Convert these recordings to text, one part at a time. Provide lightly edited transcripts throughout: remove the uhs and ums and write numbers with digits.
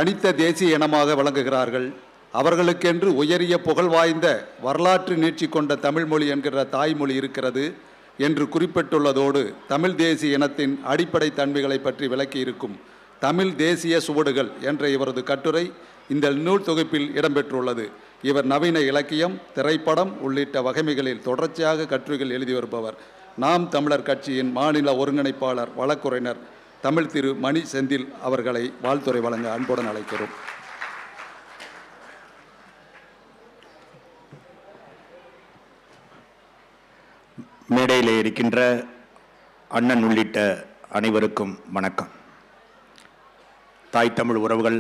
தனித்த தேசிய இனமாக விளங்குகிறார்கள். அவர்களுக்கென்று உயரிய புகழ் வாய்ந்த வரலாற்று நீட்சி கொண்ட தமிழ்மொழி என்கிற தாய்மொழி இருக்கிறது என்று குறிப்பிட்டுள்ளதோடு தமிழ் தேசிய இனத்தின் அடிப்படை தன்மைகளை பற்றி விளக்கியிருக்கும் தமிழ் தேசிய சுவடுகள் என்ற இவரது கட்டுரை இந்த நூல் தொகுப்பில் இடம்பெற்றுள்ளது. இவர் நவீன இலக்கியம், திரைப்படம் உள்ளிட்ட வகைமைகளில் தொடர்ச்சியாக கட்டுரைகள் எழுதி வருபவர். நாம் தமிழர் கட்சியின் மாநில ஒருங்கிணைப்பாளர் வழக்குரைஞர் தமிழ் திரு மணி செந்தில் அவர்களை வாழ்த்துரை வழங்க அன்புடன் அழைக்கிறோம். மேடையில் இருக்கின்ற அண்ணன் உள்ளிட்ட அனைவருக்கும் வணக்கம். தாய் தமிழ் உறவுகள்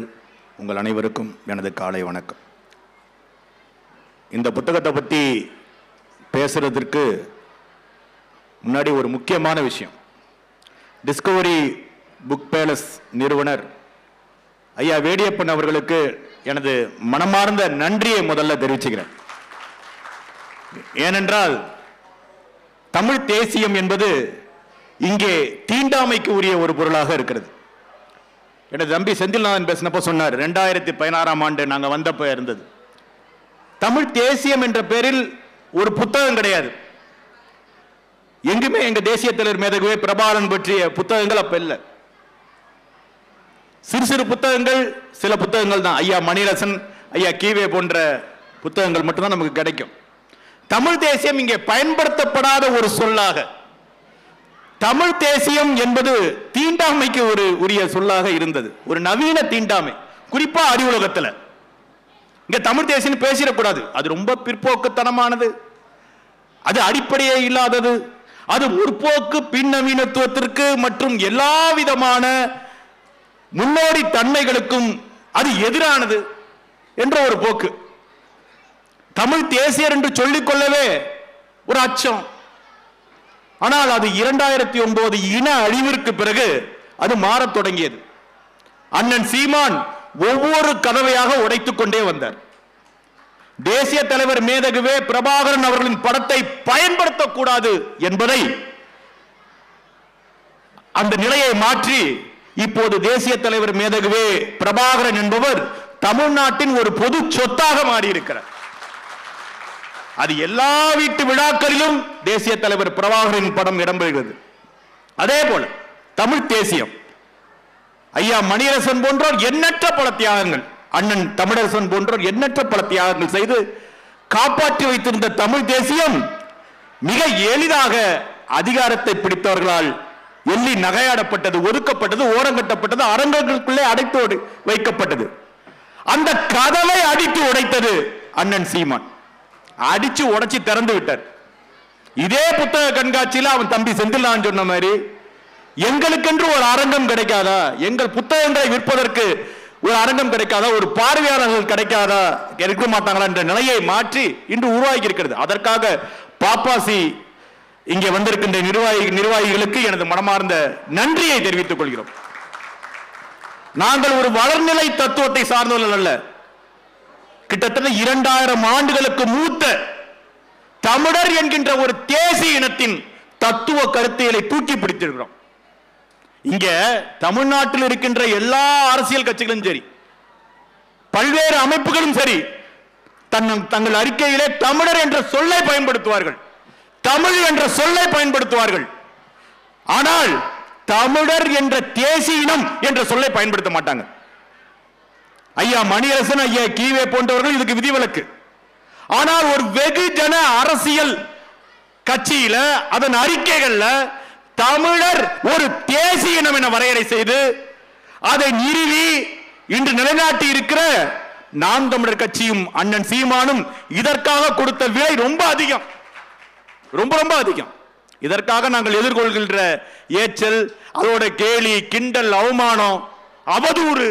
உங்கள் அனைவருக்கும் எனது காலை வணக்கம். இந்த புத்தகத்தை பற்றி பேசுறதுக்கு முன்னாடி ஒரு முக்கியமான விஷயம். டிஸ்கவரி புக் பேலஸ் நிறுவனர் ஐயா வேடியப்பன் அவர்களுக்கு எனது மனமார்ந்த நன்றியை முதல்ல தெரிவிச்சுக்கிறேன். ஏனென்றால் தமிழ் தேசியம் என்பது இங்கே தீண்டாமைக்கு உரிய ஒரு பொருளாக இருக்கிறது. எனது தம்பி செந்தில்நாதன் பேசினப்போ சொன்னார், 2016ஆம் ஆண்டு நாங்கள் வந்தப்போ இருந்தது. தமிழ் தேசியம் என்ற பெயரில் ஒரு புத்தகம் கிடையாது. எங்குமே எங்க தேசிய தலைவர் மேதகுவே பிரபாகரன் பற்றிய புத்தகங்கள் அப்ப இல்லை. சிறு சிறு புத்தகங்கள், சில புத்தகங்கள் தான். ஐயா மணிரசன், ஐயா கீவே போன்ற புத்தகங்கள் மட்டும்தான் நமக்கு கிடைக்கும். தமிழ் தேசியம் இங்கே பயன்படுத்தப்படாத ஒரு சொல்லாக, தமிழ் தேசியம் என்பது தீண்டாமைக்கு ஒரு உரிய சொல்லாக இருந்தது. ஒரு நவீன தீண்டாமை, குறிப்பா அறிவுலகத்தில். இங்க தமிழ் தேசியம் பேசிடக்கூடாது, அது ரொம்ப பிற்போக்குத்தனமானது, அது அடிப்படையே இல்லாதது, அது முற்போக்கு பின்னவீனத்துவத்திற்கு மற்றும் எல்லா விதமான முன்னோடி தன்மைகளுக்கும் அது எதிரானது என்ற ஒரு போக்கு. தமிழ் தேசியர் என்று சொல்லிக் கொள்ளவே ஒரு அச்சம். ஆனால் அது 2009 இன அழிவிற்கு பிறகு அது மாறத் தொடங்கியது. அண்ணன் சீமான் ஒவ்வொரு கதவையாக உடைத்துக் கொண்டே வந்தார். தேசிய தலைவர் மேதகுவே பிரபாகரன் அவர்களின் படத்தை பயன்படுத்தக்கூடாது என்பதை, அந்த நிலையை மாற்றி இப்போது தேசிய தலைவர் மேதகுவே பிரபாகரன் என்பவர் தமிழ்நாட்டின் ஒரு பொது சொத்தாக மாறியிருக்கிறார். அது எல்லா வீட்டு விழாக்களிலும் தேசிய தலைவர் பிரபாகரன் படம் இடம்பெறுகிறது. அதே போல தமிழ் தேசியம், ஐயா மணிரசன் போன்றோர் எண்ணற்ற பல தியாகங்கள், அண்ணன் தமிழரசன் போன்றோர் எண்ணற்ற பல தியாகங்கள் செய்து காப்பாற்றி வைத்திருந்த தமிழ் தேசியம் மிக எளிதாக அதிகாரத்தை பிடித்தவர்களால் எள்ளி நகையாடப்பட்டது, ஒதுக்கப்பட்டது, ஓரங்கட்டப்பட்டது, அரங்குகளுக்குள்ளே அடைத்து வைக்கப்பட்டது. அந்த கதவை அடித்து உடைத்தது அண்ணன் சீமான். அடிச்சு உடைச்சு திறந்து விட்டார். இதே புத்தக கண்காட்சியில் அவன் தம்பி செந்தில்நாதன் சொன்ன மாதிரி, எங்களுக்கென்று ஒரு அரங்கம் கிடைக்காதா, எங்கள் புத்தகங்களை விற்பதற்கு ஒரு அரங்கம் கிடைக்காதா, ஒரு பார்வையாளர்கள் கிடைக்காதா, இருக்க மாட்டாங்களா என்ற நிலையை மாற்றி இன்று உருவாகி இருக்கிறது. அதற்காக பாப்பாசி இங்கே வந்திருக்கின்ற நிர்வாகிகளுக்கு எனது மனமார்ந்த நன்றியை தெரிவித்துக் கொள்கிறோம். நாங்கள் ஒரு வளர்நிலை தத்துவத்தை சார்ந்தவர்கள் அல்ல. கிட்டத்தட்ட 2000 ஆண்டுகளுக்கு மூத்த தமிழர் என்கின்ற ஒரு தேசிய இனத்தின் தத்துவ கருத்தியலை தூக்கி பிடித்திருக்கிறோம். இங்க தமிழ்நாட்டில் இருக்கின்ற எல்லா அரசியல் கட்சிகளும் சரி, பல்வேறு அமைப்புகளும் சரி, தங்கள் அறிக்கையிலே தமிழர் என்ற சொல்லை பயன்படுத்துவார்கள், தமிழ் என்ற சொல்லை பயன்படுத்துவார்கள். ஆனால் தமிழர் என்ற தேசிய இனம் என்ற சொல்லை பயன்படுத்த மாட்டாங்க. ஐயா மணிரசன், ஐயா கீவே போன்றவர்கள் இதுக்கு விதிவிலக்கு. ஆனால் ஒரு வெகுஜன அரசியல் கட்சியில அதன் அறிக்கைகள்ல தமிழர் ஒரு தேசிய இனம் என வரையறை செய்து அதை நிறுவி இன்று நிலைநாட்டி இருக்கிற நாம் தமிழர் கட்சியும் அண்ணன் சீமானும் இதற்காக கொடுத்த விலை ரொம்ப அதிகம், ரொம்ப ரொம்ப அதிகம். இதற்காக நாங்கள் எதிர்கொள்கின்ற ஏச்சல், அதோட கேலி, கிண்டல், அவமானம், அவதூறு,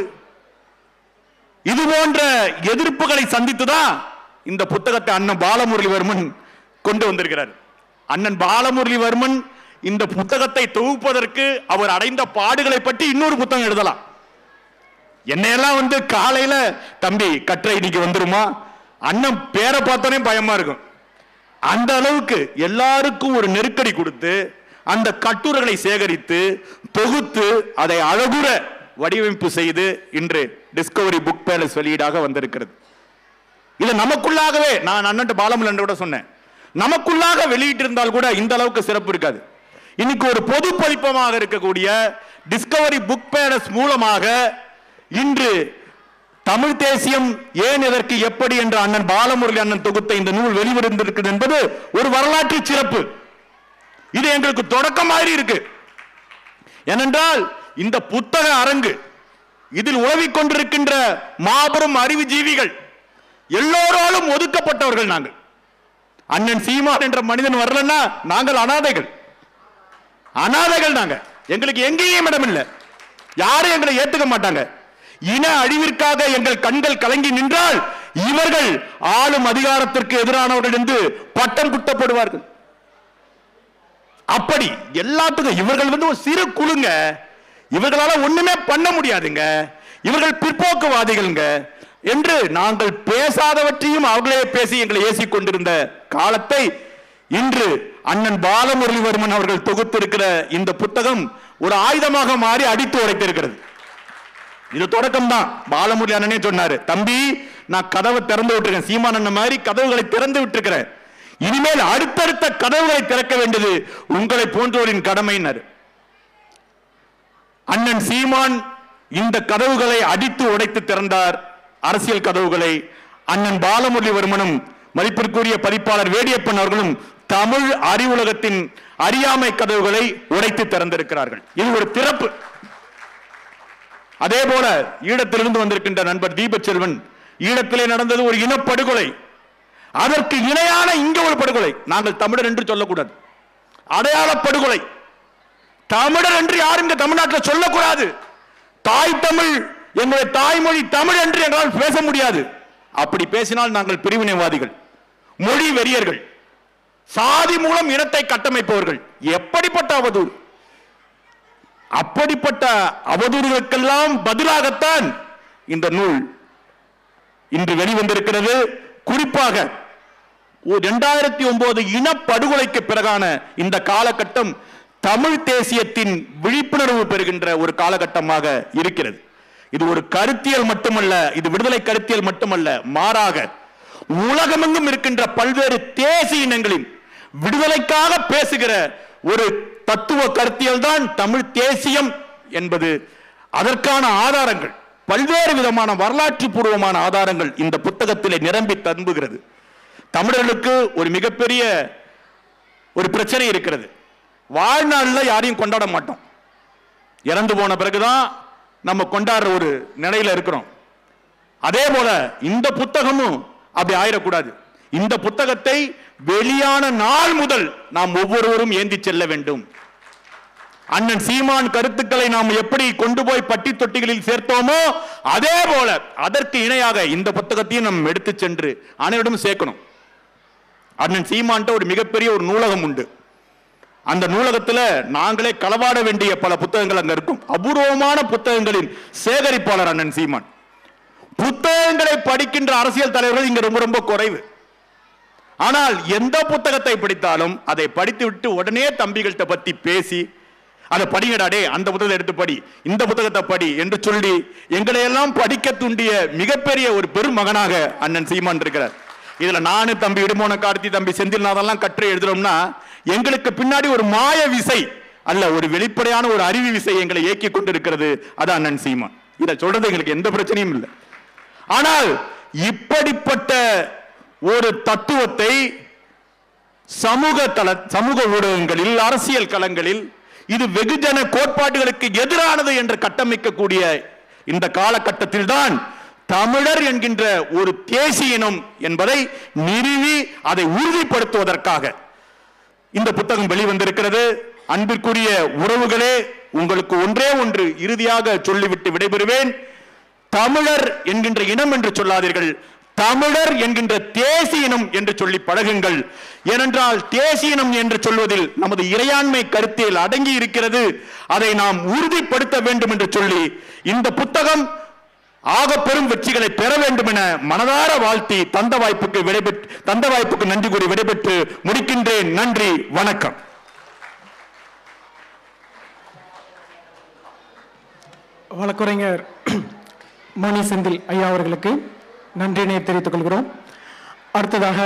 இது போன்ற எதிர்ப்புகளை சந்தித்துதான் இந்த புத்தகத்தை அண்ணன் பாலமுரளிவர்மன் கொண்டு வந்திருக்கிறார். அண்ணன் பாலமுரளிவர்மன் இந்த புத்தகத்தை தொகுப்பதற்கு அவர் அடைந்த பாடுகளை பற்றி இன்னொரு புத்தகம் எழுதலாம். என்னையெல்லாம் காலையில தம்பி கட்டுரை இன்னைக்கு வந்துருமா, அண்ணன் பேரை பார்த்தோன்னே பயமா இருக்கும். அந்த அளவுக்கு எல்லாருக்கும் ஒரு நெருக்கடி கொடுத்து அந்த கட்டுரைகளை சேகரித்து தொகுத்து அதை அழகுற வடிவமைப்பு செய்து இன்று டிஸ்கவரி புக் பேலஸ் வெளியீடாக வந்திருக்கிறது. இது நமக்குள்ளாகவே, நான் அண்ணன் பாலமுருகன் கூட சொன்னேன், நமக்குள்ளாக வெளியிட்டு இருந்தால் கூட இந்த அளவுக்கு சிறப்பு இருக்காது. இன்னைக்கு ஒரு பொது பதிப்பமாக இருக்கக்கூடிய டிஸ்கவரி புக் பேலஸ் மூலமாக இன்று தமிழ் தேசியம் ஏன் எதற்கு எப்படி என்ற அண்ணன் பாலமுரளி அண்ணன் தொகுத்த இந்த நூல் வெளிவந்திருக்கிறது என்பது ஒரு வரலாற்று சிறப்பு. இது எங்களுக்கு தொடக்கம் மாதிரி இருக்கு. ஏனென்றால் இந்த புத்தக அரங்கு, இதில் உழவிக் கொண்டிருக்கின்ற மாபெரும் அறிவுஜீவிகள் எல்லோராலும் ஒதுக்கப்பட்டவர்கள். நாங்கள் அண்ணன் சீமான் என்ற மனிதன் வரலன்னா நாங்கள் அனாதைகள். நாங்க எங்களுக்கு எங்கேயும் இடம் இல்லை. யாரும் எங்களை ஏத்துக்க மாட்டாங்க. இன அழிவிற்காக எங்கள் கண்கள் கலங்கி நின்றால் இவர்கள் ஆளும் அதிகாரத்திற்கு எதிரானவர்கள் என்று பட்டம் குட்டப்படுவார்கள். அப்படி எல்லாத்துக்கும் இவர்கள் ஒரு சிறு குழுங்க. இவர்களால ஒண்ணுமே பண்ண முடியாதுங்க. இவர்கள் பிற்போக்குவாதிகள்ங்க என்று நாங்கள் பேசாதவற்றையும் அவர்களே பேசி எங்களை ஏசிக் கொண்டிருந்த காலத்தை இன்று அண்ணன் பாலமுரளிவர்மன் அவர்கள் தொகுத்திருக்கிற இந்த புத்தகம் ஒரு ஆயுதமாக மாறி அடித்து உடைத்திருக்கிறது. இது தொடக்கம் தான். பாலமுரளி அண்ணனே சொன்னாரு, தம்பி நான் கதவை திறந்து விட்டுருக்கேன், சீமான் அண்ணன் மாதிரி கதவுகளை திறந்து விட்டுருக்கிறேன், இனிமேல் அடுத்தடுத்த கதவுகளை திறக்க வேண்டியது உங்களை போன்றோரின் கடமையினர். அண்ணன் சீமான் இந்த கதவுகளை அடித்து உடைத்து திறந்தார், அரசியல் கதவுகளை. அண்ணன் பாலமுரளிவர்மனும் மதிப்பிற்குரிய பதிப்பாளர் வேடியப்பன் அவர்களும் தமிழ் அறிவுலகத்தின் அறியாமை கதவுகளை உடைத்து திறந்திருக்கிறார்கள். இது ஒரு திறப்பு. அதே போல ஈழத்திலிருந்து வந்திருக்கின்ற நண்பர் தீபச்செல்வன், ஈழத்திலே நடந்தது ஒரு இனப்படுகொலை, அதற்கு இணையான இங்க ஒரு படுகொலை. நாங்கள் தமிழர் என்று சொல்லக்கூடாது, அடையாள படுகொலை. தமிழர் என்று யாரும் இந்த தமிழ்நாட்டில் சொல்லக்கூடாது. தாய் தமிழ், எங்களுடைய தாய்மொழி தமிழ் என்று எங்களால் பேச முடியாது. அப்படி பேசினால் நாங்கள் பிரிவினைவாதிகள், மொழி வெறியர்கள், சாதி மூலம் இனத்தை கட்டமைப்பவர்கள். எப்படிப்பட்ட அவதூறு! அப்படிப்பட்ட அவதூறுகளுக்கெல்லாம் பதிலாகத்தான் இந்த நூல் இன்று வெளிவந்திருக்கிறது. குறிப்பாக 2009 இனப்படுகொலைக்கு பிறகான இந்த காலகட்டம் தமிழ் தேசியத்தின் விழிப்புணர்வு பெறுகின்ற ஒரு காலகட்டமாக இருக்கிறது. இது ஒரு கருத்தியல் மட்டுமல்ல, இது விடுதலை கருத்தியல் மட்டுமல்ல, மாறாக உலகமெங்கும் இருக்கின்ற பல்வேறு தேசிய இனங்களின் விடுதலைக்காக பேசுகிற ஒரு தத்துவ கருத்தியல் தான் தமிழ் தேசியம் என்பது. அதற்கான ஆதாரங்கள், பல்வேறு விதமான வரலாற்று பூர்வமான ஆதாரங்கள் இந்த புத்தகத்திலே நிரம்பி தன்புகிறது. தமிழர்களுக்கு ஒரு மிகப்பெரிய ஒரு பிரச்சனை இருக்கிறது. வாழ்நாளில் யாரையும் கொண்டாட மாட்டோம், இறந்து போன பிறகுதான் நம்ம கொண்டாடுற ஒரு நிலையில இருக்கிறோம். அதே போல இந்த புத்தகமும் அப்படி ஆயிடக்கூடாது. இந்த புத்தகத்தை வெளியான நாள் முதல் நாம் ஒவ்வொருவரும் ஏந்தி செல்ல வேண்டும். அண்ணன் சீமான் கருத்துக்களை நாம் எப்படி கொண்டு போய் பட்டி தொட்டிகளில் சேர்த்தோமோ அதே போல அதற்கு இணையாக இந்த புத்தகத்தையும் நாம் எடுத்து சென்று அனைவரிடம் சேர்க்கணும். அண்ணன் சீமான்ட்ட ஒரு மிகப்பெரிய ஒரு நூலகம் உண்டு. அந்த நூலகத்தில் நாங்களே களவாட வேண்டிய பல புத்தகங்கள் அங்க இருக்கும். அபூர்வமான புத்தகங்களின் சேகரிப்பாளர் அண்ணன் சீமான். புத்தகங்களை படிக்கின்ற அரசியல் தலைவர்கள் இங்க ரொம்ப ரொம்ப குறைவு. ஆனால் எந்த புத்தகத்தை படித்தாலும் அதை படித்து விட்டு உடனே தம்பிகள்கிட்ட பத்தி பேசி, அதை படிங்கடாடே, அந்த புத்தகத்தை எடுத்து படி, இந்த புத்தகத்தை படி என்று சொல்லி எங்களை எல்லாம் படிக்க தூண்டிய மிகப்பெரிய ஒரு பெரும் மகனாக அண்ணன் சீமான் இருக்கிறார். இதுல நானு தம்பி இடுமோன கார்த்தி, தம்பி செந்தில்நாதெல்லாம் கற்று எழுதுறோம்னா எங்களுக்கு பின்னாடி ஒரு மாய விசை அல்ல, ஒரு வெளிப்படையான ஒரு அறிவு விசை எங்களை இயக்கி கொண்டிருக்கிறது. அது அண்ணன் சீமான். இதை சொல்றது எங்களுக்கு எந்த பிரச்சனையும் இல்லை. ஆனால் இப்படிப்பட்ட ஒரு தத்துவத்தை சமூக ஊடகங்களில், அரசியல் களங்களில் இது வெகுஜன கோட்பாடுகளுக்கு எதிரானது என்று கட்டமைக்கக்கூடிய இந்த காலகட்டத்தில் தான் தமிழர் என்கின்ற ஒரு தேசிய இனம் என்பதை நிறுவி அதை உறுதிப்படுத்துவதற்காக இந்த புத்தகம் வெளிவந்திருக்கிறது. அன்பிற்குரிய உறவுகளே, உங்களுக்கு ஒன்றே ஒன்று இறுதியாக சொல்லிவிட்டு விடைபெறுவேன். தமிழர் என்கின்ற இனம் என்று சொல்லாதீர்கள், தமிழர் என்கின்ற தேசிய இனம் என்று சொல்லி பழகுங்கள். ஏனென்றால் தேசிய இனம் என்று சொல்வதில் நமது இறையாண்மை கருத்தில் அடங்கி இருக்கிறது. அதை நாம் உறுதிப்படுத்த வேண்டும் என்று சொல்லி இந்த புத்தகம் ஆக பெரும் வெற்றிகளை பெற வேண்டும் என மனதார வாழ்த்தி தந்த வாய்ப்புக்கு நன்றி கூறி விடைபெற்று முடிக்கின்றேன். நன்றி, வணக்கம். வழக்குரைஞர் மோனி செந்தில் ஐயா அவர்களுக்கு நன்றினை தெரிவித்துக் கொள்கிறோம். அடுத்ததாக